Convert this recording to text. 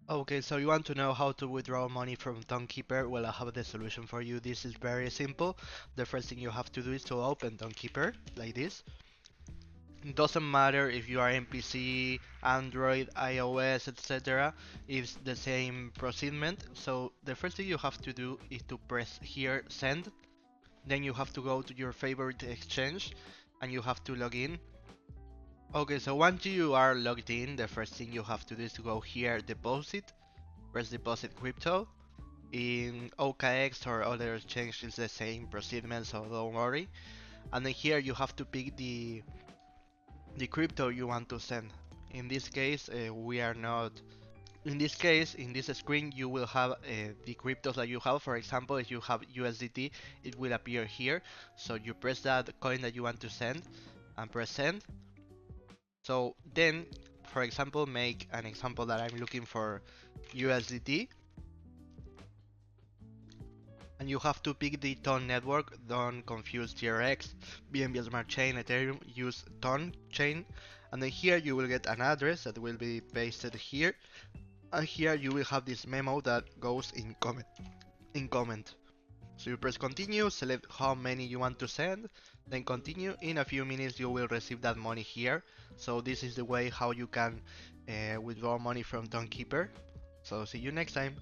Okay, so you want to know how to withdraw money from TonKeeper? Well, I have the solution for you. This is very simple. The first thing you have to do is to open TonKeeper like this. It doesn't matter if you are in PC, Android, iOS, etc. It's the same procediment. So the first thing you have to do is to press here send. Then you have to go to your favorite exchange and you have to log in. Okay, so once you are logged in, the first thing you have to do is to go here deposit, press deposit crypto. In OKX or other exchange it's the same procedure, so don't worry. And then here you have to pick the crypto you want to send. In this case, we are not. In this case, in this screen, you will have the cryptos that you have. For example, if you have USDT, it will appear here. So you press that coin that you want to send and press send. So then, for example, make an example that I'm looking for USDT. And you have to pick the Ton network. Don't confuse TRX, BNB Smart Chain, Ethereum. Use Ton chain, and then here you will get an address that will be pasted here, and here you will have this memo that goes in comment. In comment. So you press continue, select how many you want to send, then continue. In a few minutes you will receive that money here. So this is the way how you can withdraw money from TonKeeper. So see you next time.